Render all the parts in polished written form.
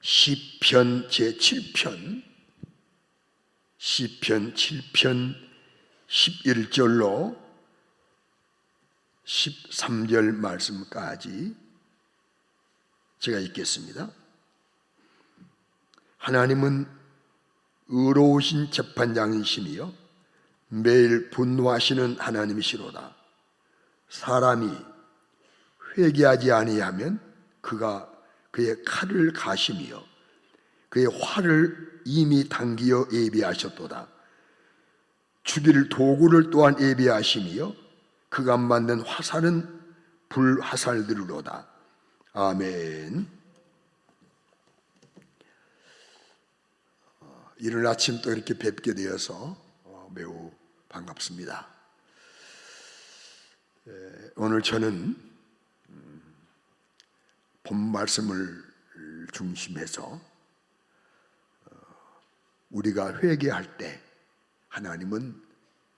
시편 제7편, 시편 7편 11절로 13절 말씀까지 제가 읽겠습니다. 하나님은 의로우신 재판장이시며 매일 분노하시는 하나님이시로다. 사람이 회개하지 아니하면 그가 그의 칼을 가시며 그의 활을 이미 당기어 예비하셨도다. 죽일 도구를 또한 예비하시며 그가 만든 화살은 불화살들로다. 아멘. 이른 아침 또 이렇게 뵙게 되어서 매우 반갑습니다. 오늘 저는 본 말씀을 중심해서 우리가 회개할 때 하나님은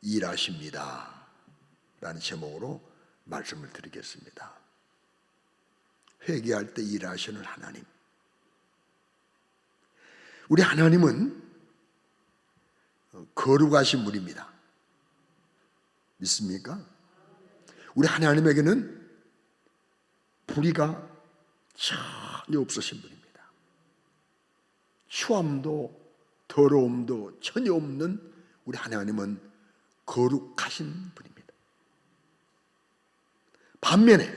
일하십니다 라는 제목으로 말씀을 드리겠습니다. 회개할 때 일하시는 하나님. 우리 하나님은 거룩하신 분입니다. 믿습니까? 우리 하나님에게는 불의가 전혀 없으신 분입니다. 추함도 더러움도 전혀 없는 우리 하나님은 거룩하신 분입니다. 반면에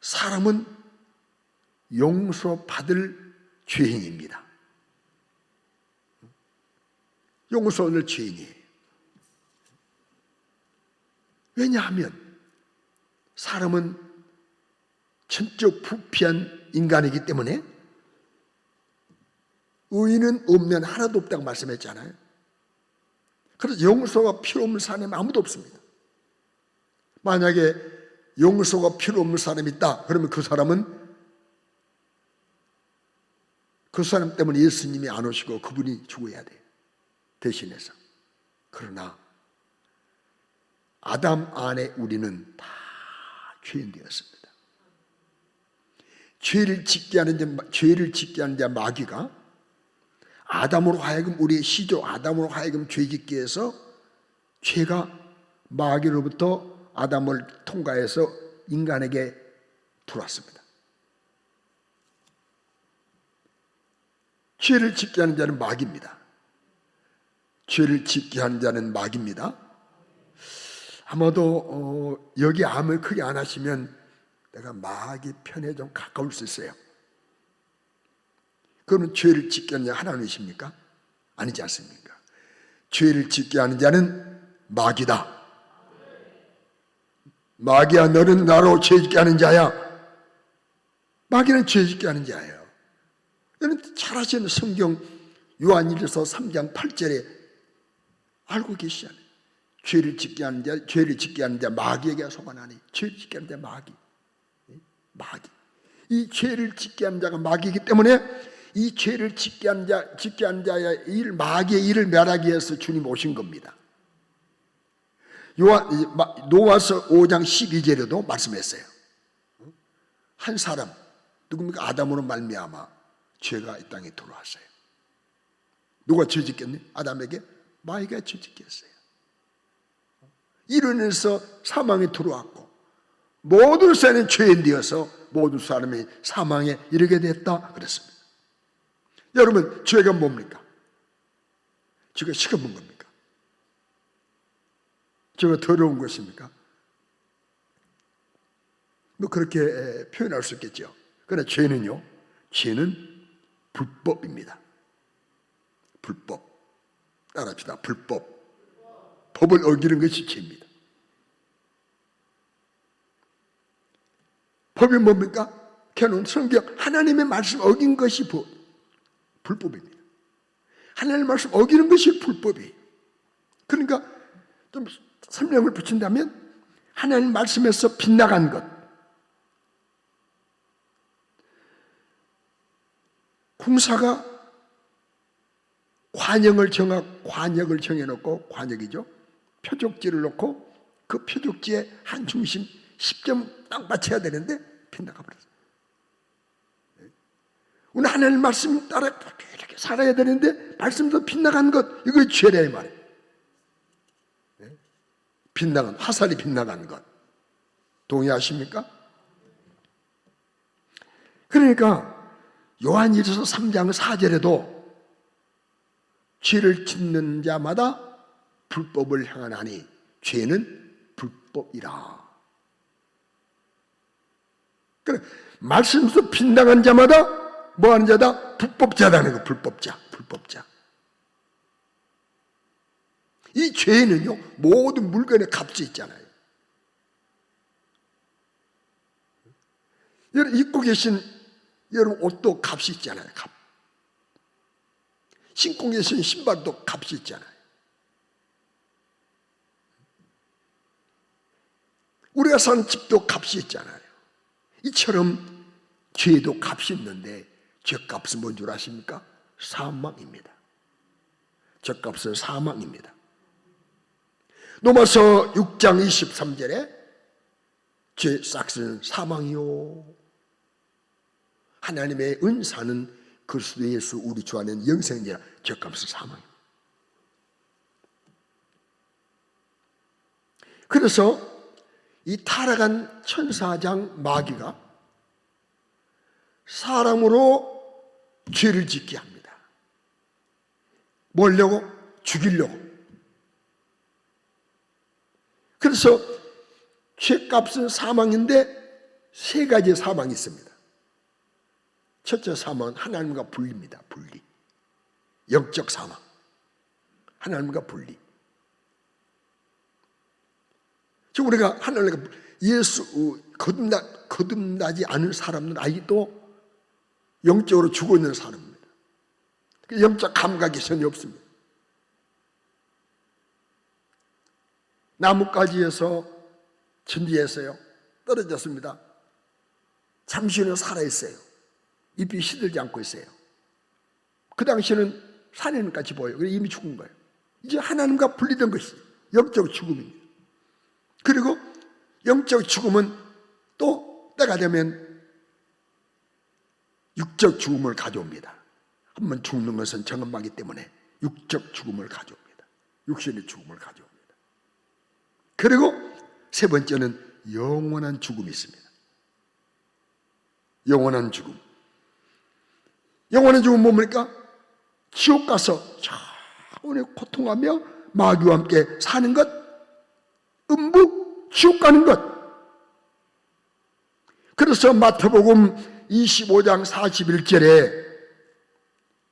사람은 용서받을 죄인입니다. 용서받을 죄인이에요. 왜냐하면 사람은 전적 부패한 인간이기 때문에 의인은 없는 하나도 없다고 말씀했잖아요. 그래서 용서가 필요 없는 사람이 아무도 없습니다. 만약에 용서가 필요 없는 사람이 있다 그러면 그 사람은 그 사람 때문에 예수님이 안 오시고 그분이 죽어야 돼요. 대신해서. 그러나 아담 안에 우리는 다 죄인 되었습니다. 죄를 짓게 하는 자 마귀가 아담으로 하여금 우리의 시조 아담으로 하여금 죄 짓게 해서 죄가 마귀로부터 아담을 통과해서 인간에게 들어왔습니다. 죄를 짓게 하는 자는 마귀입니다. 죄를 짓게 하는 자는 마귀입니다. 아마도 여기 암을 크게 안 하시면 내가 마귀 편에 좀 가까울 수 있어요. 그러면 죄를 짓게 하는 자 하나님이십니까? 아니지 않습니까? 죄를 짓게 하는 자는 마귀다. 마귀야 너는 나로 죄 짓게 하는 자야. 마귀는 죄 짓게 하는 자예요. 여러분 잘 아시는 성경 요한일서 3장 8절에 알고 계시잖아요. 죄를 짓게 하는 자 마귀에게 속아나니. 죄를 짓게 하는 자 마귀. 이 죄를 짓게 하는 자가 마귀이기 때문에 이 죄를 짓게 하는 자의 일, 마귀의 일을 멸하기 위해서 주님 오신 겁니다. 노아서 5장 12절에도 말씀했어요. 한 사람 누굽니까? 아담으로 말미암아 죄가 이 땅에 들어왔어요. 누가 죄 짓겠니? 아담에게 마귀가 죄 짓게 했어요. 이로 인해서 사망이 들어왔고 모든 사람이 죄인 되어서 모든 사람이 사망에 이르게 됐다 그랬습니다. 여러분 죄가 뭡니까? 죄가 시커먼 겁니까? 죄가 더러운 것입니까? 뭐 그렇게 표현할 수 있겠죠. 그러나 죄는 불법입니다. 불법. 따라합시다. 불법. 법을 어기는 것이 죄입니다. 법이 뭡니까? 걔는 성경 하나님의 말씀 어긴 것이 불법입니다. 하나님의 말씀 어기는 것이 불법이에요. 그러니까 좀 설명을 붙인다면 하나님 말씀에서 빗나간 것, 공사가 관역을 정해놓고 관역이죠. 표적지를 놓고 그 표적지에 한 중심 10점 딱 맞춰야 되는데 빗나가 버렸어요. 우리 하나님 말씀 따라 이렇게 살아야 되는데 말씀도 빗나간 것, 이거 죄라 이 말이에요. 빗나간, 화살이 빗나간 것. 동의하십니까? 그러니까 요한일서 3장 4절에도 죄를 짓는 자마다 불법을 행하나니 죄는 불법이라. 그래, 말씀에서 빗나간 자마다 뭐 하는 자다? 불법자라는 거, 불법자. 이 죄는요, 모든 물건에 값이 있잖아요. 여러분, 입고 계신 여러분 옷도 값이 있잖아요, 값. 신고 계신 신발도 값이 있잖아요. 우리가 사는 집도 값이 있잖아요. 이처럼 죄도 값이 있는데 죄값은 뭔 줄 아십니까? 사망입니다. 죄값은 사망입니다. 로마서 6장 23절에 죄 싹스는 사망이요 하나님의 은사는 그리스도 예수 우리 주 안에는 영생이라. 죄값은 사망입니다. 그래서 이 타락한 천사장 마귀가 사람으로 죄를 짓게 합니다. 뭐려고? 죽이려고. 그래서 죄값은 사망인데 세 가지의 사망이 있습니다. 첫째 사망은 하나님과 분리입니다. 분리. 영적 사망. 하나님과 분리. 지금 우리가 하나님과 예수 거듭나지 않은 사람은 아직도 영적으로 죽어 있는 사람입니다. 영적 감각이 전혀 없습니다. 나뭇가지에서 천지에서요 떨어졌습니다. 잠시는 살아있어요. 잎이 시들지 않고 있어요. 그 당시에는 산에는 같이 보여요. 이미 죽은 거예요. 이제 하나님과 분리된 것이 영적 죽음입니다. 그리고 영적 죽음은 또 때가 되면 육적 죽음을 가져옵니다. 한번 죽는 것은 정엄하기 때문에 육적 죽음을 가져옵니다. 육신의 죽음을 가져옵니다. 그리고 세 번째는 영원한 죽음이 있습니다. 영원한 죽음. 영원한 죽음은 뭡니까? 지옥 가서 차원의 고통하며 마귀와 함께 사는 것, 음부 지옥 가는 것. 그래서 마태복음 25장 41절에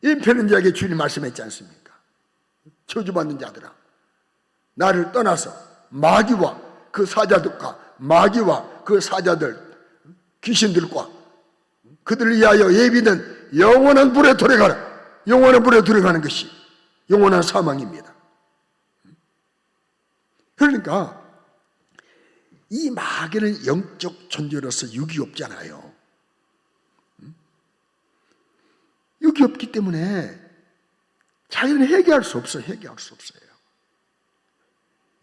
인편한 자에게 주님 말씀했지 않습니까? 저주받는 자들아, 나를 떠나서 마귀와 그 사자들과 마귀와 그 사자들 귀신들과 그들을 위하여 예비된 영원한 불에 들어가라. 영원한 불에 들어가는 것이 영원한 사망입니다. 그러니까 이 마귀는 영적 존재로서 육이 없잖아요. 육이 없기 때문에 자기는 회개할 수 없어요. 회개할 수 없어요.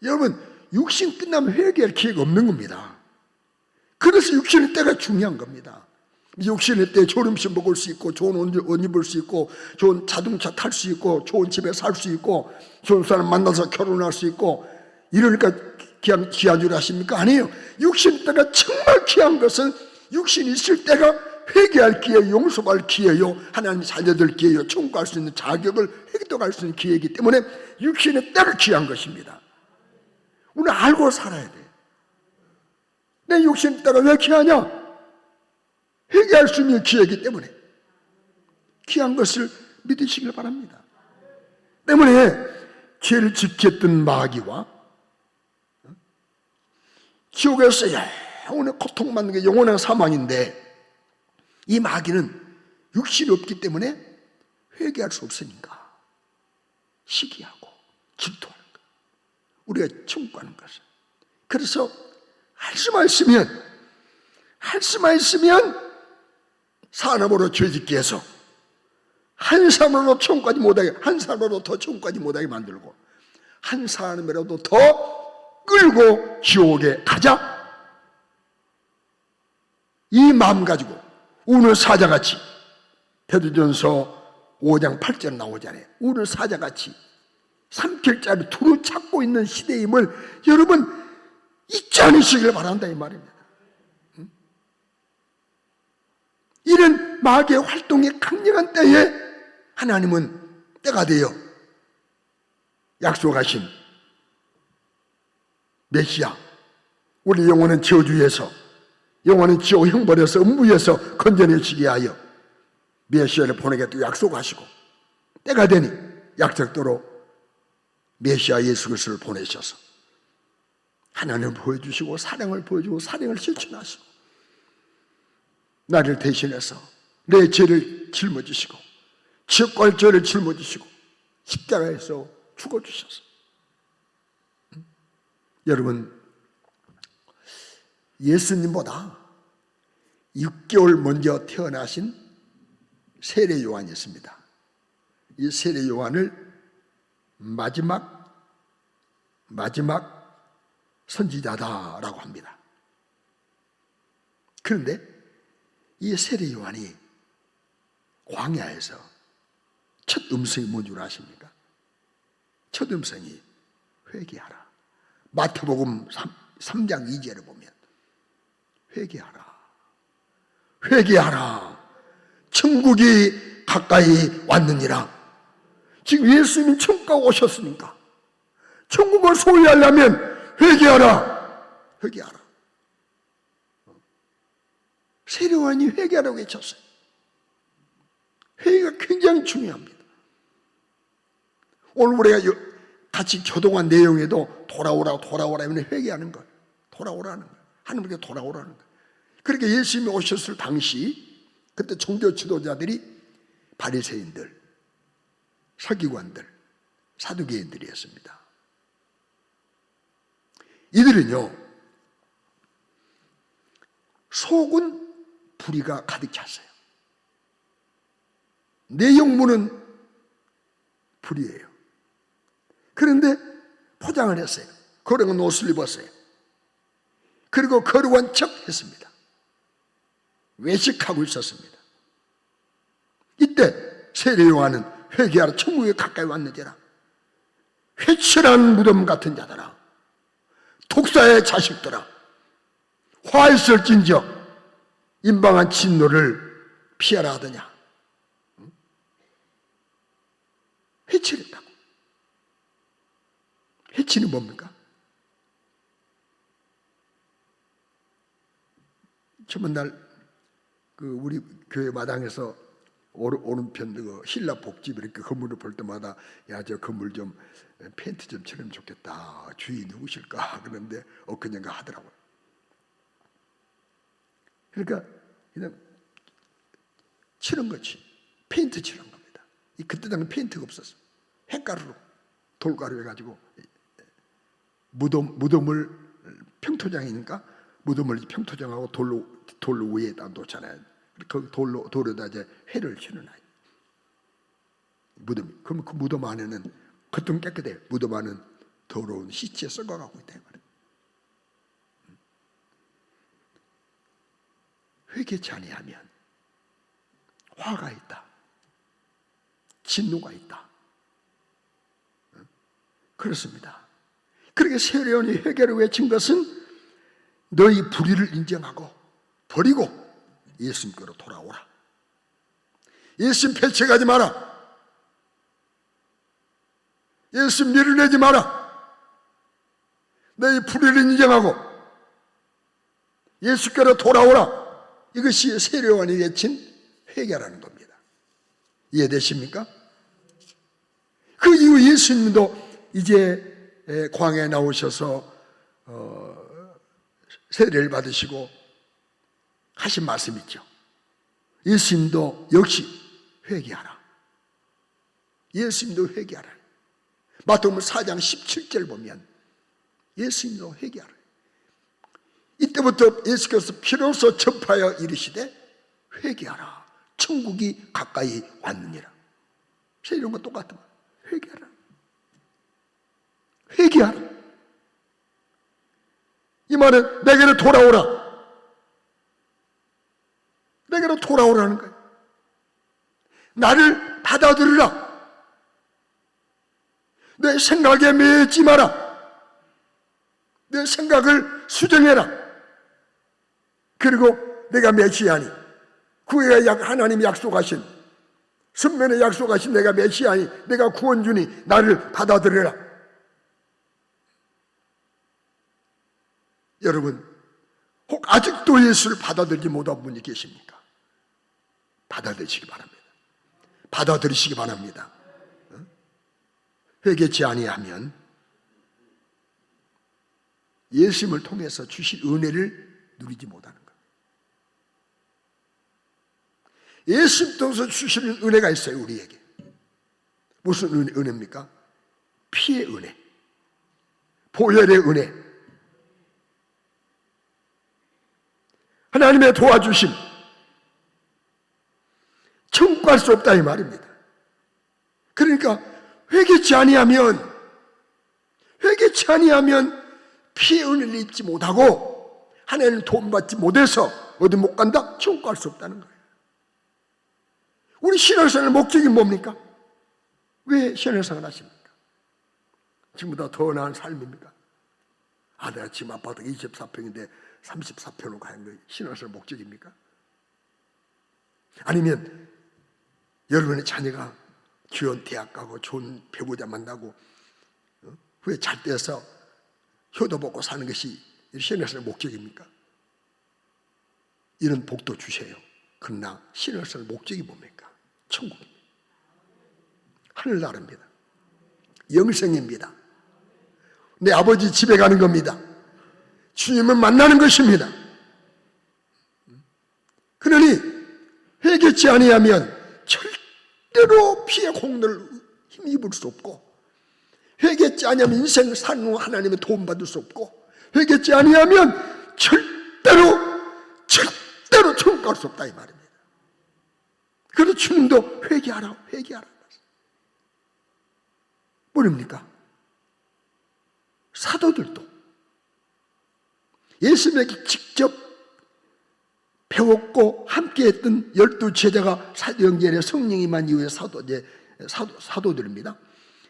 여러분, 육신 끝나면 회개할 기회가 없는 겁니다. 그래서 육신의 때가 중요한 겁니다. 육신의 때 좋은 음식 먹을 수 있고, 좋은 옷 입을 수 있고, 좋은 자동차 탈 수 있고, 좋은 집에 살 수 있고, 좋은 사람 만나서 결혼할 수 있고, 이러니까 귀한 줄 아십니까? 아니에요. 육신 때가 정말 귀한 것은 육신이 있을 때가 회개할 기회, 용서할 기회요, 하나님 자녀들 기회요, 청구할 수 있는 자격을 획득할 수 있는 기회이기 때문에 육신의 때가 귀한 것입니다. 우리는 알고 살아야 돼. 내 육신 때가 왜 귀하냐? 회개할 수 있는 기회이기 때문에 귀한 것을 믿으시길 바랍니다. 때문에 죄를 지켰던 마귀와 지옥에서 영원히 고통받는 게 영원한 사망인데, 이 마귀는 육신이 없기 때문에 회개할 수 없으니까 시기하고 질투하는 거예요. 우리가 청구하는 것은. 그래서 할 수만 있으면 사람으로 죄짓게 해서 한 사람으로 청구하지 못하게, 한 사람으로 더 청구하지 못하게 만들고, 한 사람이라도 더 끌고 지옥에 가자, 이 마음 가지고 우는 사자같이 베드로전서 5장 8절 나오잖아요. 우리를 사자같이 삼킬자를 두루 찾고 있는 시대임을 여러분 잊지 않으시길 바란다 이 말입니다. 이런 마귀의 활동이 강력한 때에 하나님은 때가 되어 약속하신 메시아, 우리 영혼은 저주에서, 영혼은 지옥 형벌에서, 음부에서 건져내시게 하여 메시아를 보내겠다고 약속하시고, 때가 되니 약속대로 메시아 예수 그리스도를 보내셔서 하나님을 보여주시고 사랑을 보여주고 사랑을 실천하시고 나를 대신해서 내 죄를 짊어지시고 지옥과 죄를 짊어지시고 십자가에서 죽어주셔서, 여러분 예수님보다 6개월 먼저 태어나신 세례 요한이 있습니다. 이 세례 요한을 마지막 선지자다라고 합니다. 그런데 이 세례 요한이 광야에서 첫 음성이 뭔 줄 아십니까? 첫 음성이 회개하라. 마태복음 3장 2절을 보면 회개하라, 회개하라, 천국이 가까이 왔느니라. 지금 예수님이 천국에 오셨으니까 천국을 소유하려면 회개하라, 회개하라. 세례요한이 회개하라고 외쳤어요. 회개가 굉장히 중요합니다. 오늘 우리가 같이 교동한 내용에도 돌아오라 하면 회개하는 거예요. 돌아오라는 거예요. 하나님께 돌아오라는 거예요. 그러니까 예수님이 오셨을 당시 그때 종교 지도자들이 바리새인들, 서기관들, 사두개인들이었습니다. 이들은요 속은 불의가 가득 찼어요. 내용물은 불의예요. 그런데 포장을 했어요. 거룩한 옷을 입었어요. 그리고 거룩한 척 했습니다. 외식하고 있었습니다. 이때 세례 요한은 회개하라, 천국에 가까이 왔느니라. 회칠한 무덤 같은 자들아, 독사의 자식들아, 화했을진저 임방한 진노를 피하라 하더냐. 회칠했다고. 회칠이 뭡니까? 저번날 우리 교회 마당에서 오른편 신라 복집 이렇게 건물을 볼 때마다 야, 저 건물 좀 페인트 좀 칠하면 좋겠다. 주인이 누구실까? 그런데 엊그젠가 하더라고요. 그러니까 그냥 칠한 거지. 페인트 칠한 겁니다. 그때 당시 페인트가 없었어. 핵가루로 돌가루 해가지고 무덤을 평토장이니까 무덤을 평토장하고 돌로 위에다 놓잖아요. 그 돌에다 이제 회를 치는아요. 무덤. 그러면 그 무덤 안에는 겉은 깨끗해요. 무덤 안은 더러운 시체에 썩어가고 있다 말이에요. 회개치 아니하면 화가 있다, 진노가 있다. 그렇습니다. 그렇게 세례요한이 회개를 외친 것은 너희 불의를 인정하고 버리고 예수님께로 돌아오라. 예수님 배척하지 마라. 예수님 밀어내지 마라. 너희 불의를 인정하고 예수께로 돌아오라. 이것이 세례요한이 외친 회개라는 겁니다. 이해되십니까? 그 이후 예수님도 이제 광야에 나오셔서 세례를 받으시고 하신 말씀 있죠. 예수님도 역시 회개하라. 예수님도 회개하라. 마태복음 4장 17절 보면 예수님도 회개하라. 이때부터 예수께서 피로써 접하여 이르시되 회개하라. 천국이 가까이 왔느니라. 세례요한과 똑같은 말. 회개하라. 회개하라. 이 말은 내게로 돌아오라. 내게로 돌아오라는 거예요. 나를 받아들여라. 내 생각에 매이지 마라. 내 생각을 수정해라. 그리고 내가 메시아니, 구약의 하나님이 약속하신, 선면에 약속하신 내가 메시아니, 내가 구원주니 나를 받아들여라. 여러분, 혹 아직도 예수를 받아들이지 못한 분이 계십니까? 받아들이시기 바랍니다. 받아들이시기 바랍니다. 회개치 아니하면 예수님을 통해서 주실 은혜를 누리지 못하는 것. 예수님 통해서 주시는 은혜가 있어요, 우리에게. 무슨 은혜입니까? 피의 은혜, 보혈의 은혜, 하나님의 도와주심, 천국 갈 수 없다 이 말입니다. 그러니까 회개치 아니하면 피의 은혜를 입지 못하고 하나님을 도움받지 못해서 어디 못 간다? 천국 갈 수 없다는 거예요. 우리 신앙생활의 목적이 뭡니까? 왜 신앙생활 하십니까? 지금보다 더 나은 삶입니까? 내가 지금 아파트 24평인데 34평으로 가는 게 신앙생활 목적입니까? 아니면 여러분의 자녀가 좋은 대학 가고 좋은 배우자 만나고 후에 잘 돼서 효도 받고 사는 것이 신앙생활 목적입니까? 이런 복도 주세요. 그러나 신앙생활 목적이 뭡니까? 천국입니다. 하늘나라입니다. 영생입니다. 내 아버지 집에 가는 겁니다. 주님을 만나는 것입니다. 그러니 회개치 아니하면 절대로 피의 공로를 힘입을 수 없고, 회개치 아니하면 인생 사는 후 하나님의 도움받을 수 없고, 회개치 아니하면 절대로 천국 갈 수 없다 이 말입니다. 그래서 주님도 회개하라. 뭐입니까? 사도들도 예수님에게 직접 배웠고 함께했던 12 제자가 사도행전에 성령이 임한 이후에 사도들입니다.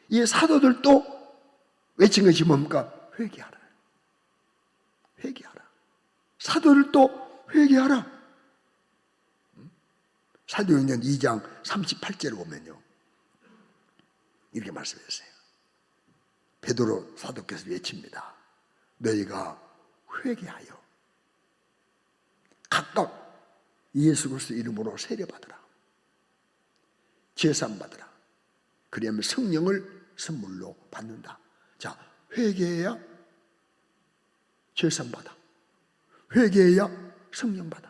이 사도들도 외친 것이 뭡니까? 회개하라. 사도들도 회개하라. 사도행전 2장 38절을 보면요, 이렇게 말씀했어요. 베드로 사도께서 외칩니다. 너희가 회개하여 각각 예수 그리스도 이름으로 세례받으라. 제사함 받으라. 그리하면 성령을 선물로 받는다. 자, 회개해야 제사함 받아. 회개해야 성령 받아.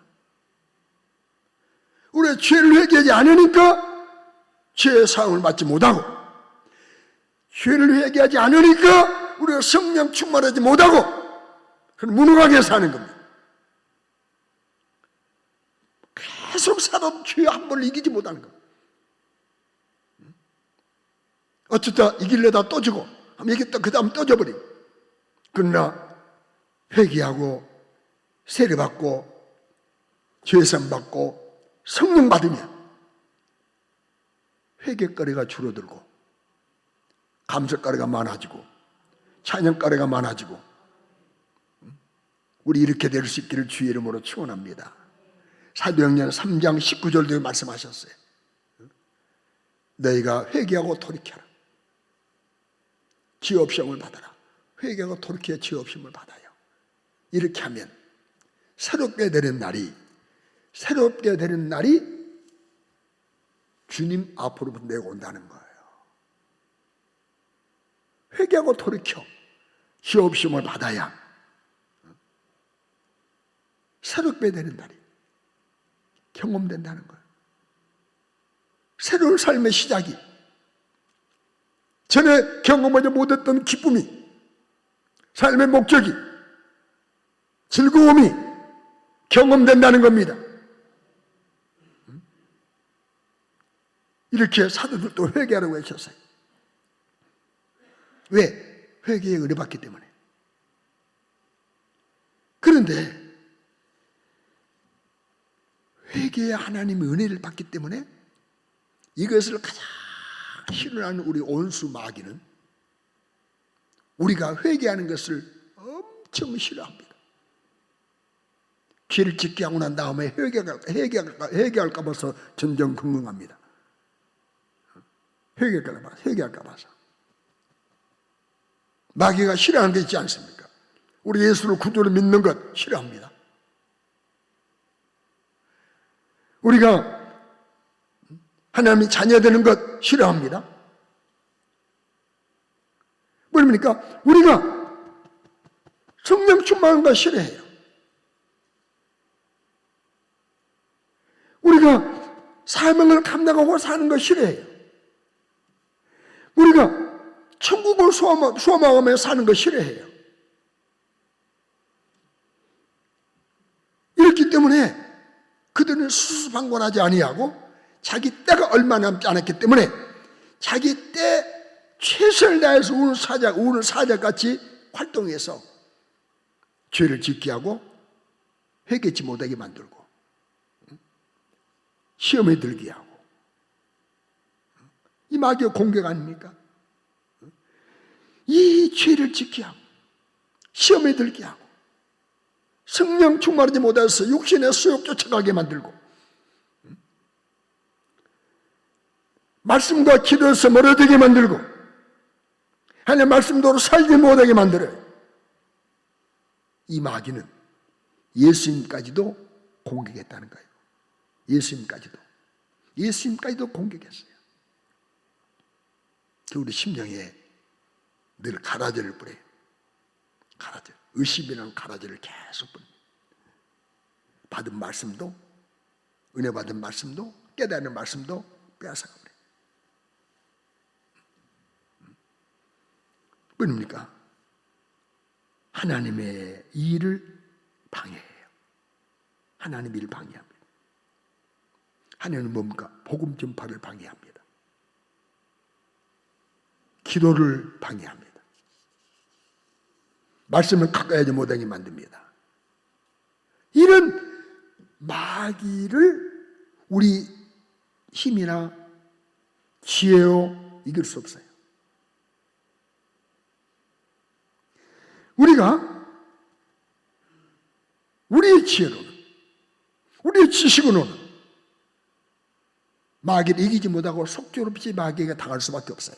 우리가 죄를 회개하지 않으니까 죄의 사함을 받지 못하고, 죄를 회개하지 않으니까 우리가 성령 충만하지 못하고 그럼 무능하게 사는 겁니다. 계속 살아도 죄 한 번을 이기지 못하는 겁니다. 어쩌다 이길래다 또 지고 한번 이겼다 그 다음 또 져버리고. 그러나 회개하고 세례받고 죄산 받고 성령 받으면 회개거리가 줄어들고 감사거리가 많아지고 찬양거리가 많아지고, 우리 이렇게 될 수 있기를 주의 이름으로 축원합니다. 사도행전 3장 19절도 말씀하셨어요. 너희가 회개하고 돌이켜라. 지업시험을 받아라. 회개하고 돌이켜 지업시험을 받아요. 이렇게 하면 새롭게 되는 날이 주님 앞으로부터 내가 온다는 거예요. 회개하고 돌이켜 지업시험을 받아야 새롭게 되는 날이 경험된다는 거예요. 새로운 삶의 시작이, 전에 경험하지 못했던 기쁨이, 삶의 목적이, 즐거움이 경험된다는 겁니다. 이렇게 사도들도 회개하라고 하셨어요. 왜? 회개의 은혜 받기 때문에. 그런데 회개의 하나님의 은혜를 받기 때문에 이것을 가장 싫어하는 우리 온수 마귀는 우리가 회개하는 것을 엄청 싫어합니다. 죄를 짓게 하고 난 다음에 회개할까 봐서 전전긍긍합니다. 회개할까 봐서. 마귀가 싫어하는 게 있지 않습니까? 우리 예수를 구주로 믿는 것 싫어합니다. 우리가 하나님의 자녀되는 것 싫어합니다. 뭐입니까? 우리가 성령 충만한 것 싫어해요. 우리가 사명을 감당하고 사는 것 싫어해요. 우리가 천국을 소망하며 사는 것 싫어해요. 이렇기 때문에 그들은 수수방관하지 아니하고 자기 때가 얼마 남지 않았기 때문에 자기 때 최선을 다해서 우는 사자같이 활동해서 죄를 짓게 하고 회개치 못하게 만들고 시험에 들게 하고, 이 마귀의 공격 아닙니까? 이 죄를 짓게 하고 시험에 들게 하고 성령 충만하지 못해서 육신의 수욕 쫓아가게 만들고 말씀과 기도에서 멀어지게 만들고 하나님의 말씀대로 살지 못하게 만들어요. 이 마귀는 예수님까지도 공격했다는 거예요. 예수님까지도 공격했어요. 우리 심령에 늘 가라지를 뿌려요. 가라지, 의심이라는 가라지를 계속 뿌립니다. 받은 말씀도, 은혜 받은 말씀도, 깨달은 말씀도 빼앗아가 버려요. 뭐입니까? 하나님의 일을 방해해요. 하나님의 일을 방해합니다. 하나님은 뭡니까? 복음 전파를 방해합니다. 기도를 방해합니다. 말씀을 가까이 하지 못하게 만듭니다. 이런 마귀를 우리 힘이나 지혜로 이길 수 없어요. 우리가 우리의 지혜로는, 우리의 지식으로는 마귀를 이기지 못하고 속죄롭지 마귀에게 당할 수밖에 없어요.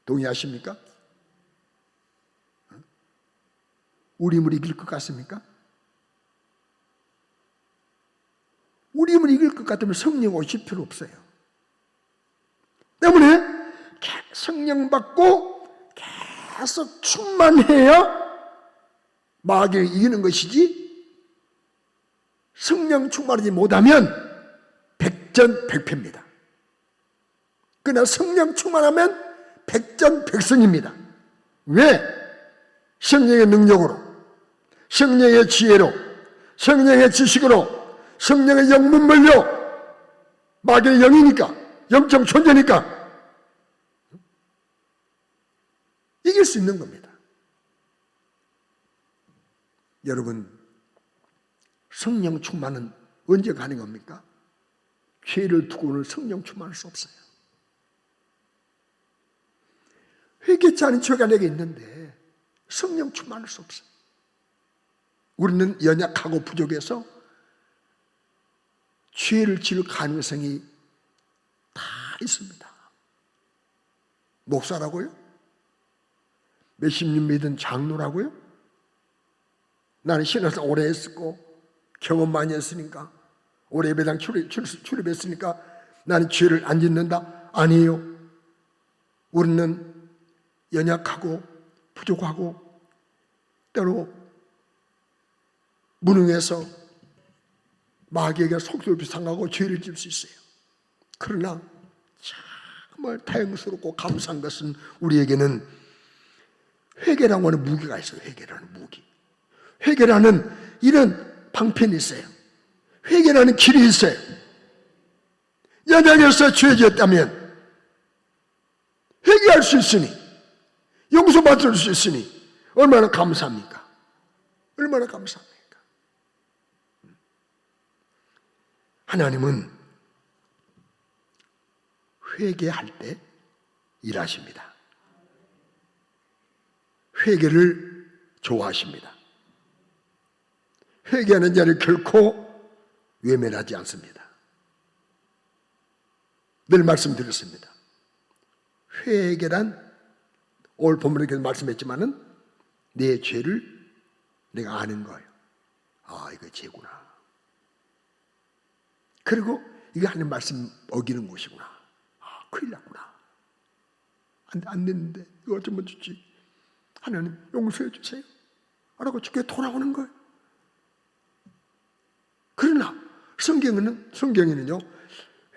동의하십니까? 우리 힘을 이길 것 같습니까? 우리 힘을 이길 것 같으면 성령 오실 필요 없어요. 때문에 성령 받고 계속 충만해야 마귀를 이기는 것이지, 성령 충만하지 못하면 백전백패입니다. 그러나 성령 충만하면 백전백승입니다. 왜? 성령의 능력으로, 성령의 지혜로, 성령의 지식으로, 성령의 영문물로, 마귀의 영이니까, 영적 존재니까 이길 수 있는 겁니다. 여러분, 성령 충만은 언제 가능합니까? 죄를 두고는 성령 충만할 수 없어요. 회개치 않은 죄가 내게 있는데 성령 충만할 수 없어요. 우리는 연약하고 부족해서 죄를 지을 가능성이 다 있습니다. 목사라고요? 몇십 년 믿은 장로라고요? 나는 신앙생활 오래 했었고 경험 많이 했으니까, 오래 예배당 출입했으니까 나는 죄를 안 짓는다? 아니에요. 우리는 연약하고 부족하고 때로 무능해서 마귀에게 속설없이 상하고 죄를 질 수 있어요. 그러나 정말 다행스럽고 감사한 것은 우리에게는 회개라고 하는 무기가 있어요. 회개라는 무기. 회개라는 이런 방편이 있어요. 회개라는 길이 있어요. 연약해서 죄 지었다면 회개할 수 있으니, 용서받을 수 있으니 얼마나 감사합니까? 얼마나 감사합니까? 하나님은 회개할 때 일하십니다. 회개를 좋아하십니다. 회개하는 자를 결코 외면하지 않습니다. 늘 말씀드렸습니다. 회개란 오늘 본문에 계속 말씀했지만은 내 죄를 내가 아는 거예요. 아, 이거 죄구나. 그리고 이거 하나님 말씀 어기는 것이구나. 아, 큰일 났구나. 안 됐는데 이거 어쩌면 좋지. 하나님 용서해 주세요. 라고 주께 돌아오는 거예요. 그러나 성경에는요,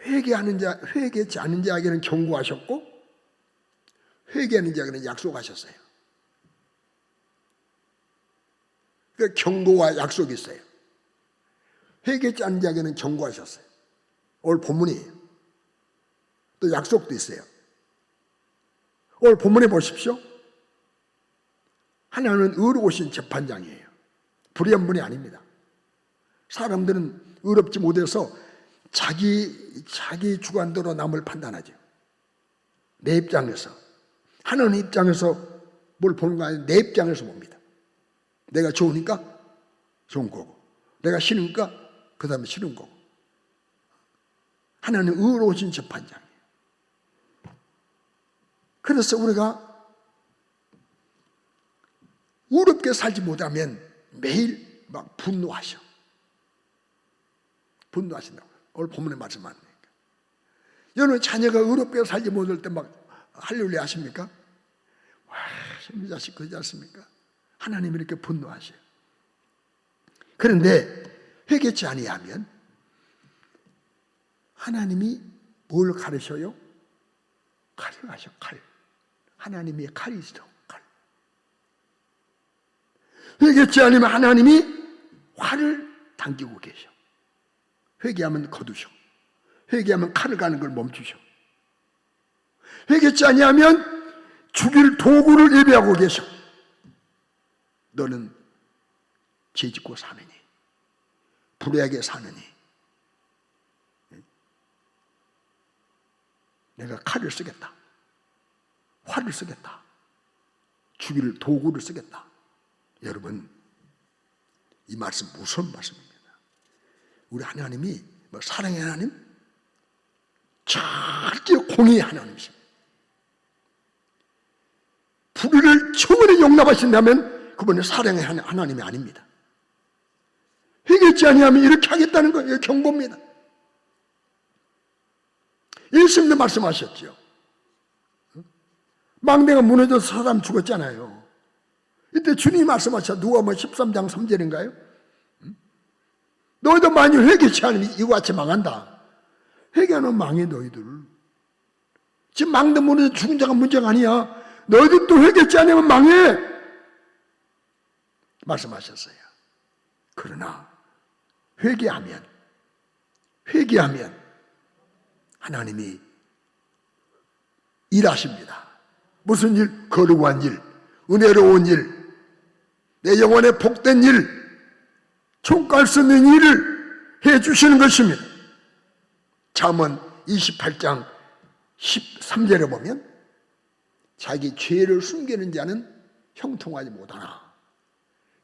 회개하지 않은 자에게는 경고하셨고, 회개하는 자에게는 약속하셨어요. 그러니까 경고와 약속이 있어요. 회개하지 않은 자에게는 경고하셨어요. 오늘 본문이에요. 또 약속도 있어요. 오늘 본문에 보십시오. 하나님은 의로우신 재판장이에요. 불의한 분이 아닙니다. 사람들은 의롭지 못해서 자기 주관대로 남을 판단하죠. 내 입장에서. 하나님 입장에서 뭘 보는 거 아니에요. 내 입장에서 봅니다. 내가 좋으니까 좋은 거고, 내가 싫으니까 그 다음에 싫은 거고. 하나님은 의로우신 재판장이에요. 그래서 우리가 의롭게 살지 못하면 매일 막 분노하셔. 분노하신다고. 오늘 본문에 말씀하니까. 여러분 자녀가 의롭게 살지 못할 때 막 할렐루야 하십니까? 와, 이 자식 그러지 않습니까? 하나님이 이렇게 분노하셔요. 그런데 회개치 아니하면 하나님이 뭘 가르쳐요? 칼을 하셔, 칼. 하나님의 칼이 있어, 칼. 회개치 않으면 하나님이 활을 당기고 계셔. 회개하면 거두셔. 회개하면 칼을 가는 걸 멈추셔. 회개치 아니하면 죽일 도구를 예비하고 계셔. 너는 죄짓고 사느니, 불의하게 사느니, 내가 칼을 쓰겠다. 활을 쓰겠다. 죽일 도구를 쓰겠다. 여러분, 이 말씀 무서운 말씀입니다. 우리 하나님이 사랑의 하나님, 절대 공의의 하나님이십니다. 불의를 처음에 용납하신다면 그분은 사랑의 하나님이 아닙니다. 회개치 아니하면 이렇게 하겠다는 거예요. 경고입니다. 예수님도 말씀하셨죠. 망대가 무너져서 사람 죽었잖아요. 이때 주님이 말씀하셨죠. 누가복음 13장 3절인가요? 너희도 만일 회개치 않으면 이와 같이 망한다. 회개하면 망해 너희들. 지금 망대 무너져 죽은 자가 문제가 아니야. 너희들도 회개치 않으면 망해. 말씀하셨어요. 그러나 회개하면 하나님이 일하십니다. 무슨 일? 거룩한 일, 은혜로운 일, 내 영혼에 복된 일, 촉구할 수 있는 일을 해주시는 것입니다. 잠언 28장 13절에 보면 자기 죄를 숨기는 자는 형통하지 못하나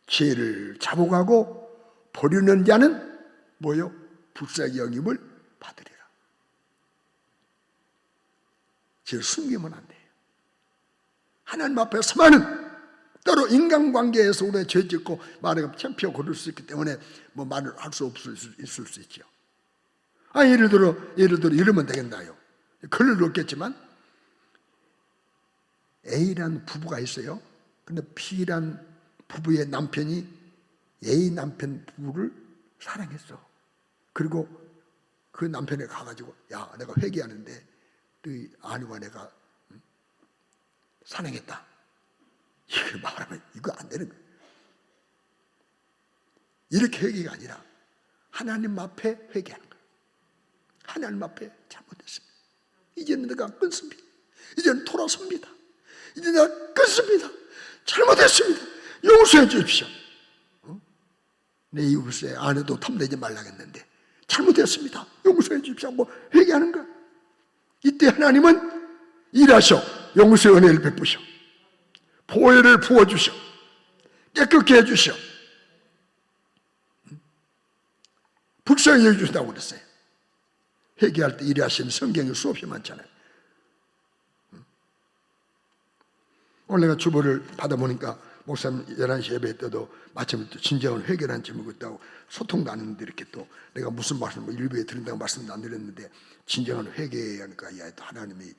죄를 자복하고 버리는 자는 뭐요? 불쌍히 여김을 받으리라. 죄를 숨기면 안 돼요. 하나님 앞에 서면은 때로 인간관계에서 우리가 죄 짓고 말을 창피하고 그럴 수 있기 때문에 뭐 말을 할 수 있을 수 있죠. 예를 들어 이러면 되겠나요? 글을 넣겠지만 A란 부부가 있어요. 근데 B란 부부의 남편이 A 남편 부부를 사랑했어. 그리고 그 남편에 가가지고 야, 내가 회개하는데 네 아내와 내가 사랑했다. 이걸 말하면 이거 안 되는 거예요. 이렇게 회개가 아니라 하나님 앞에 회개하는 거예요. 하나님 앞에 잘못했습니다. 이제는 내가 끊습니다. 이제는 돌아섭니다. 이제 내가 끊습니다. 잘못했습니다. 용서해 주십시오. 내 이웃의 아내도 탐내지 말라고 했는데 잘못했습니다. 용서해 주십시오. 뭐 회개하는 거야. 이때 하나님은 일하셔 용서의 은혜를 베푸셔 보혈을 부어주셔 깨끗게 해주셔 불쌍히 여겨주신다고 그랬어요. 회개할 때 일하시는 성경이 수없이 많잖아요. 오늘 내가 주보를 받아보니까 목사님 11시 예배 때도 마침 또 진정한 회개라는 제목이 있다고 소통도 안 했는데 이렇게 또 내가 무슨 말씀을 일부에 드린다고 말씀도 안 드렸는데 진정한 회개하니까 야, 또 하나님이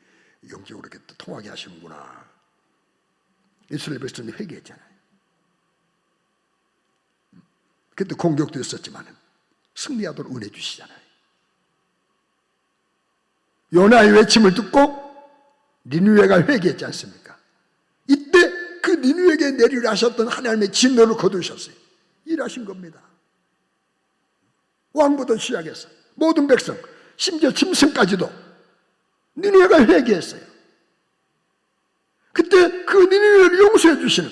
영적으로 이렇게 또 통하게 하시는구나. 이스라엘 백성이 회개했잖아요. 그때 공격도 있었지만 승리하도록 은혜 주시잖아요. 요나의 외침을 듣고 니느웨가 회개했지 않습니까? 이때 그 니느웨에게 내리려 하셨던 하나님의 진노를 거두셨어요. 일하신 겁니다. 왕부터 시작해서 모든 백성 심지어 짐승까지도 니느웨가 회개했어요. 그때 그 니느웨를 용서해 주시는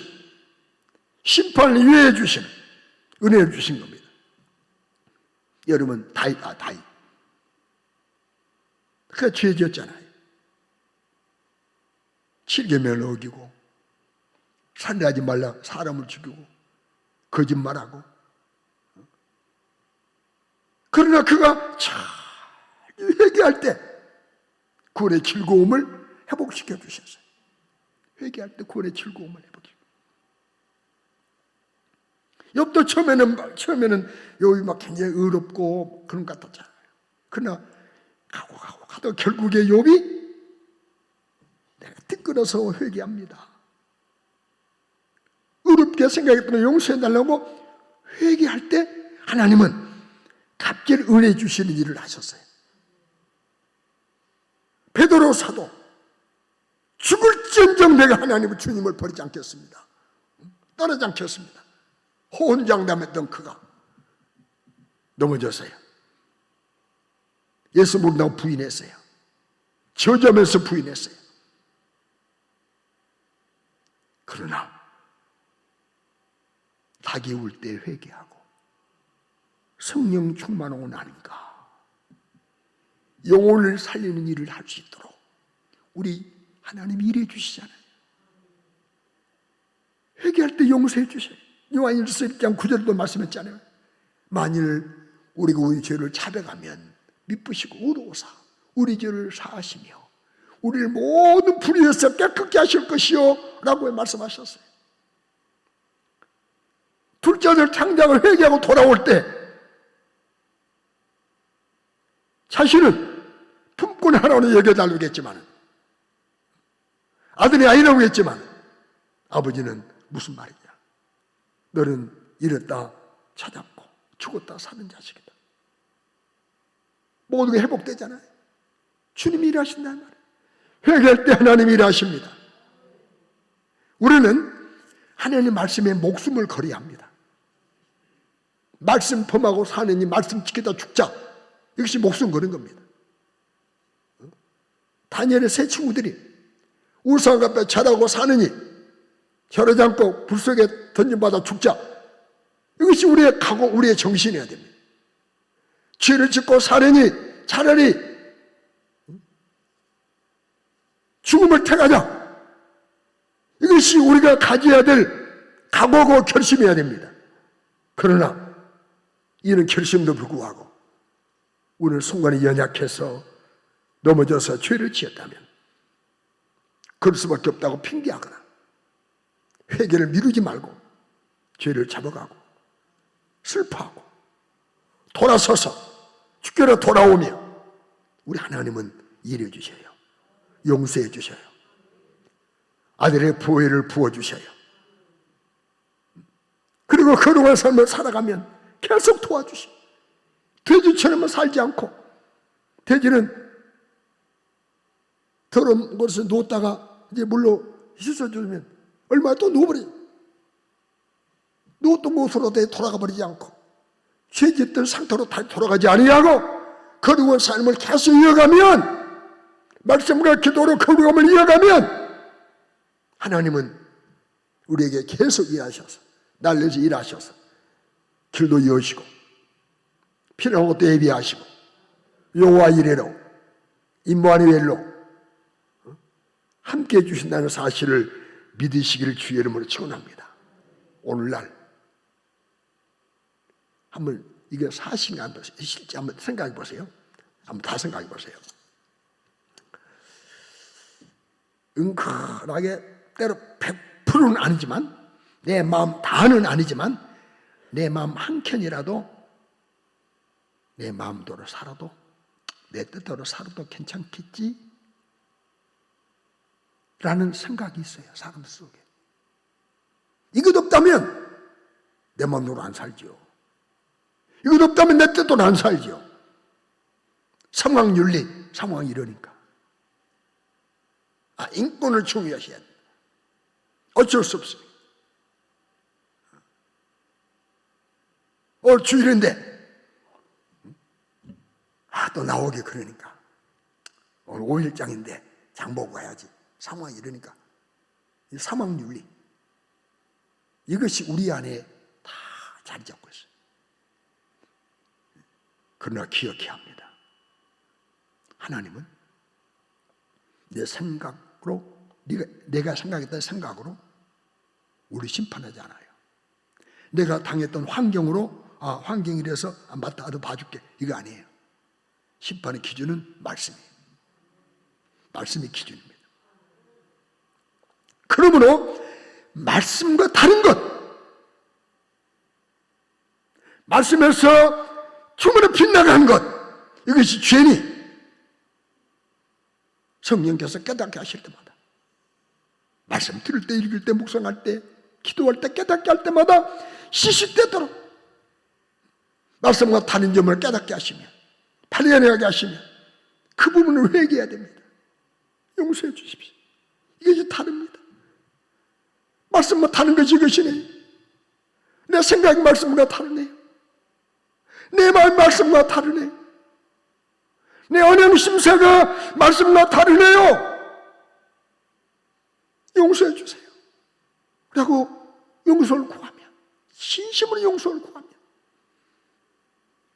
심판을 유예해 주시는 은혜를 주신 겁니다. 여러분 다윗 그가 죄 지었잖아요. 7계명을 어기고 살인하지 말라 사람을 죽이고 거짓말하고 그러나 그가 잘 회개할 때 구원의 즐거움을 회복시켜 주셨어요. 회개할 때 구원의 즐거움을 회복시켜. 욥도 처음에는 욥이 막 굉장히 의롭고 그런 것 같았잖아요. 그러나 가도 결국에 욥이 내가 띠끌어서 회개합니다. 의롭게 생각했더니 용서해달라고 회개할 때 하나님은 갑자기 은혜 주시는 일을 하셨어요. 베드로 사도 죽을지언정 내가 하나님의 주님을 버리지 않겠습니다. 떠나지 않겠습니다. 호언장담했던 그가 넘어졌어요. 예수 모른다고 부인했어요. 저점에서 부인했어요. 그러나 닭이 울 때 회개하고 성령 충만하고 나니까 영혼을 살리는 일을 할 수 있도록 우리 하나님이 일해 주시잖아요. 회개할 때 용서해 주셔요. 요한일서 1장 9절도 말씀했잖아요. 만일 우리가 우리 죄를 자백하면 미쁘시고 의로우사 우리 죄를 사하시며 우리를 모든 불의에서 깨끗게 하실 것이요 라고 말씀하셨어요. 둘째 아들 창작을 회개하고 돌아올 때 자신은 품꾼 하나로 여겨달라겠지만 아들이 아니라고 했지만 아버지는 무슨 말이냐, 너는 잃었다 찾았고 죽었다 사는 자식이다. 모든 게 회복되잖아요. 주님이 일하신다는 말이에요. 회개할 때 하나님이 일하십니다. 우리는 하나님 말씀에 목숨을 걸어야 합니다. 말씀 범하고 사느니 말씀 지키다 죽자, 이것이 목숨 거는 겁니다. 다니엘의 세 친구들이 우상 앞에 절하고 사느니 절하지 않고 불 속에 던짐받아 죽자, 이것이 우리의 각오, 우리의 정신이어야 됩니다. 죄를 짓고 사느니 차라리 죽음을 택하자, 이것이 우리가 가져야 될 각오고 결심이어야 됩니다. 그러나 이런 결심도 불구하고 우리는 순간에 연약해서 넘어져서 죄를 지었다면 그럴 수밖에 없다고 핑계하거나 회개를 미루지 말고 죄를 잡아가고 슬퍼하고 돌아서서 주께로 돌아오며 우리 하나님은 일해 주셔요. 용서해 주셔요. 아들의 보혈을 부어주셔요. 그리고 거룩한 삶을 살아가면 계속 도와주시고, 돼지처럼 살지 않고, 돼지는 더러운 곳에서 누웠다가 이제 물로 씻어주면 얼마나 또 누워버려요. 누웠던 곳으로 돌아가 버리지 않고 죄 짓던 상태로 돌아가지 아니하고 거룩한 삶을 계속 이어가면, 말씀과 기도로 거룩함을 이어가면 하나님은 우리에게 계속 일하셔서 날려서 일하셔서 길도 여시고 필요한 것도 예비하시고 여호와 이레로 임마누엘로 함께 해주신다는 사실을 믿으시기를 주의 이름으로 축원합니다. 오늘날 한번 이게 사실인가 한번 실제 한번 생각해 보세요. 한번 다 생각해 보세요. 은근하게 때로 100%는 아니지만 내 마음 다는 아니지만 내 마음 한켠이라도 내 마음대로 살아도 내 뜻대로 살아도 괜찮겠지? 라는 생각이 있어요. 사람 속에. 이것 없다면 내 마음대로 안 살죠. 이것 없다면 내 뜻대로 안 살죠. 상황윤리, 상황이 이러니까. 인권을 중요하셔야 돼요. 어쩔 수 없습니다. 오늘 주일인데 또 나오기 그러니까 오늘 5일장인데 장 보고 가야지. 상황이 이러니까 상황윤리 이것이 우리 안에 다 자리 잡고 있어요. 그러나 기억해야 합니다. 하나님은 내 생각으로 내가 생각했던 생각으로 우리 심판하지 않아요. 내가 당했던 환경으로 환경이 이래서 맞다 나도 봐줄게 이거 아니에요. 심판의 기준은 말씀이에요. 말씀이 기준입니다. 그러므로 말씀과 다른 것 말씀에서 충분히 빗나간 것 이것이 죄니 성령께서 깨닫게 하실 때마다 말씀 들을 때 읽을 때 묵상할 때 기도할 때 깨닫게 할 때마다 시시때때로 말씀과 다른 점을 깨닫게 하시면 발견하게 하시면 그 부분을 회개해야 됩니다. 용서해 주십시오. 이것이 다릅니다. 말씀과 다른 것이 이것이네요. 내 생각이 말씀과 다르네요. 내 마음 말씀과 다르네요. 내 언행 심사가 말씀과 다르네요. 용서해 주세요. 라고 용서를 구하면 진심으로 용서를 구하면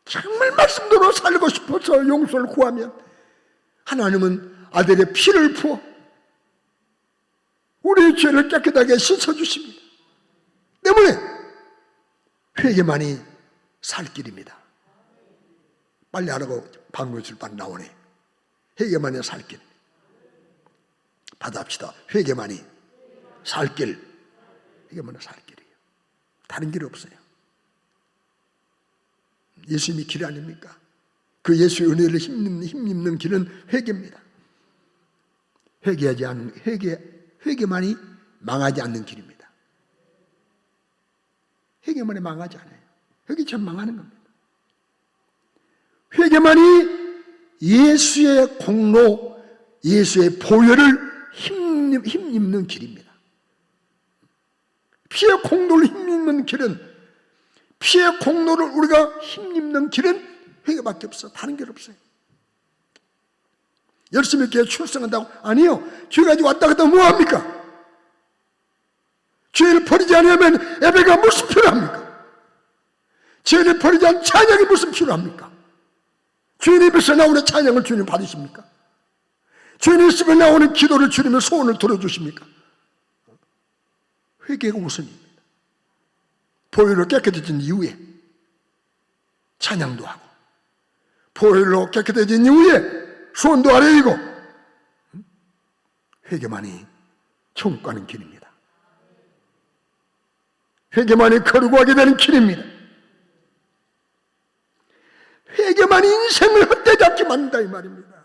정말 말씀대로 살고 싶어서 용서를 구하면 하나님은 아들의 피를 부어 우리의 죄를 깨끗하게 씻어주십니다. 때문에 회개만이 살 길입니다. 빨리 하라고 방문술반 나오네. 회개만이 살 길. 받아합시다. 회개만이 살 길. 회개만이 살 길이에요. 다른 길이 없어요. 예수님이 길 아닙니까? 그 예수의 은혜를 힘입는 길은 회개입니다. 회개만이 망하지 않는 길입니다. 회개만이 망하지 않아요. 회개처럼 망하는 겁니다. 회개만이 예수의 공로, 예수의 보혈을 힘입는 길입니다. 피의 공로를 힘입는 길은 피의 공로를 우리가 힘입는 길은 회개밖에 없어. 다른 길 없어요. 열심히 교회 출석한다고? 아니요. 교회 가지고 왔다 갔다 뭐합니까? 죄를 버리지 않으면 예배가 무슨 필요합니까? 죄를 버리지 않은 찬양이 무슨 필요합니까? 주님 입에서 나오는 찬양을 주님 받으십니까? 주님 입에서 나오는 기도를 주님의 소원을 들어주십니까? 회개가 우선입니다. 보혈로 깨끗해진 이후에 찬양도 하고 보혈로 깨끗해진 이후에 소원도 아뢰이고 회개만이 천국 가는 길입니다. 회개만이 거룩하게 되는 길입니다. 회개만이 인생을 헛되지 않게 만든다 이 말입니다.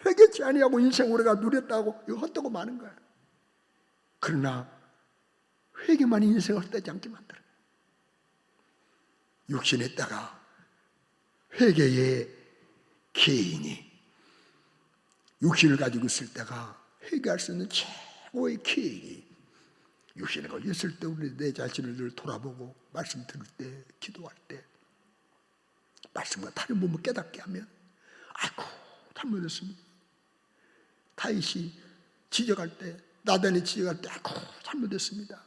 회개치 아니하고 인생 우리가 누렸다고 이거 헛되고 마는 거야. 그러나 회개만이 인생을 헛되지 않게 만들어요. 육신에 있다가 회개의 개인이 육신을 가지고 있을 때가 회개할 수 있는 최고의 기회이 육신에 걸려 있을 때 우리 내 자신을 늘 돌아보고 말씀 들을 때 기도할 때 말씀과 다른 부분을 깨닫게 하면 아이고 잘못했습니다. 다윗이 지적할 때 나단이 지적할 때 아이고 잘못했습니다.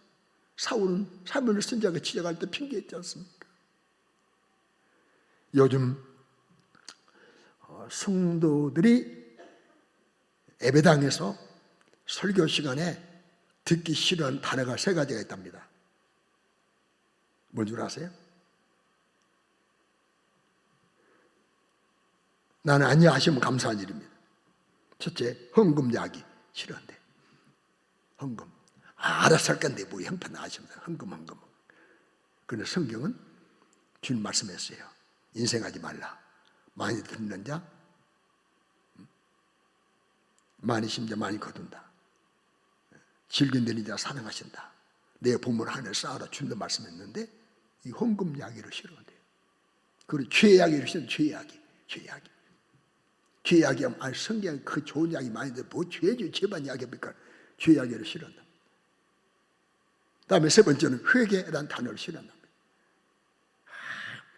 사울은 사무엘 선지자가 지적할 때 핑계했지 않습니까? 요즘 성도들이 예배당에서 설교 시간에 듣기 싫은 단어가 3가지가 있답니다. 뭔 줄 아세요? 나는 아니야 하시면 감사한 일입니다. 첫째, 헌금 이야기 싫은데. 헌금. 알아서 할 건데 뭐 형편 하시면서 헌금. 그런데 성경은 주님 말씀했어요. 인생하지 말라. 많이 듣는 자 많이 심자 많이 거둔다. 질긴 되는 자 사랑하신다. 내 보물 하늘 쌓아라 주님도 말씀했는데 이 헌금 이야기를 싫어한대요. 그리고 죄 이야기를 싫어한대요. 죄 이야기하면 성경에 그 좋은 이야기 많이 듣고 뭐 죄만 이야기합니까? 죄 이야기를 싫어한다. 다음에 3번째는 회개라는 단어를 싫어한다.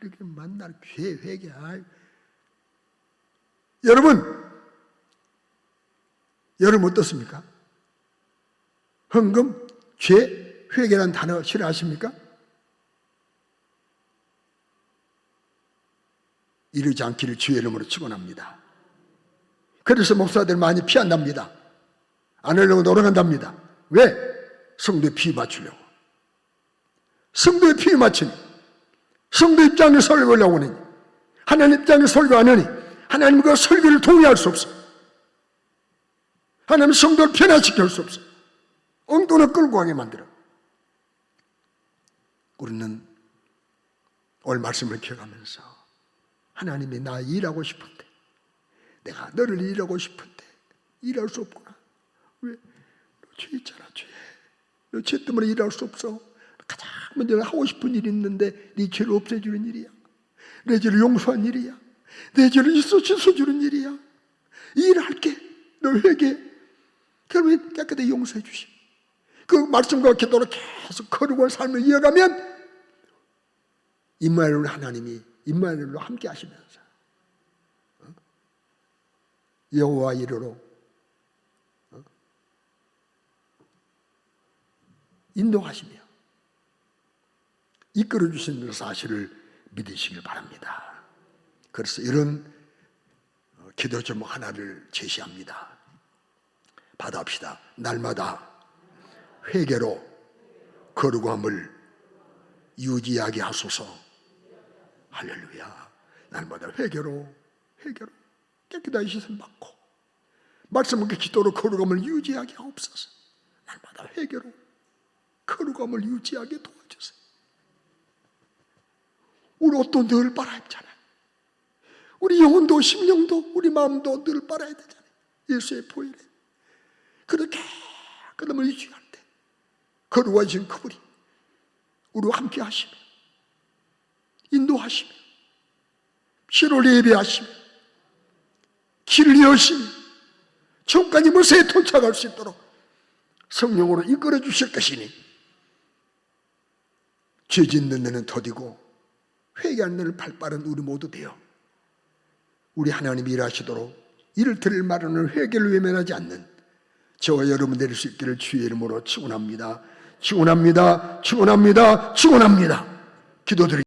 이렇게 만날 죄 회개. 여러분 어떻습니까? 헌금, 죄, 회개라는 단어 싫어하십니까? 이러지 않기를 주의 이름으로 축원합니다. 그래서 목사들 많이 피한답니다. 안 하려고 노력한답니다. 왜? 성도의 피에 맞추려고. 성도의 피에 맞추니, 성도 입장에 설교하려고 하니, 하나님 입장에 설교 안 하니 하나님 그 설교를 동의할 수 없어. 하나님 성도를 변화시킬 수 없어. 엉뚱한 끌고 가게 만들어. 우리는 오늘 말씀을 기억하면서 하나님이 나 일하고 싶은데, 내가 너를 일하고 싶은데 일할 수 없구나. 왜? 너 죄 있잖아, 죄. 너 죄 때문에 일할 수 없어. 가장 먼저 하고 싶은 일이 있는데 네 죄를 없애주는 일이야. 내 죄를 용서한 일이야. 내 죄를 씻어주는 일이야. 일할게. 너 회개. 그러면 깨끗하게 용서해 주시. 그 말씀과 기도로 계속 거룩한 삶을 이어가면 임마누엘 하나님이 임마누엘로 함께 하시면서 여호와 이르로 인도하시며 이끌어 주시는 사실을 믿으시길 바랍니다. 그래서 이런 기도 제목 하나를 제시합니다. 받아합시다. 날마다 회개로 거룩함을 유지하게 하소서. 할렐루야. 날마다 회개로 깨끗하게 씻음 받고 말씀과 기도로 거룩함을 유지하게 하옵소서. 날마다 회개로 거룩함을 유지하게 도와주세요. 우리 옷도 늘 빨아야 되잖아요. 우리 영혼도 심령도 우리 마음도 늘 빨아야 되잖아요. 예수의 보혈에. 그렇게 깨끗함을 유지할 때 거룩하신 그분이 우리와 함께 하시며 인도하시며 피로 예배하시며 길을 여시며 천국까지 무사히 도착할 수 있도록 성령으로 이끌어 주실 것이니 죄 짓는 데는 더디고 회개하는 데는 발빠른 우리 모두 되어 우리 하나님이 일하시도록 이를 들을 말하는 회개를 외면하지 않는 저와 여러분 될 수 있기를 주의 이름으로 축원합니다. 기도드립니다.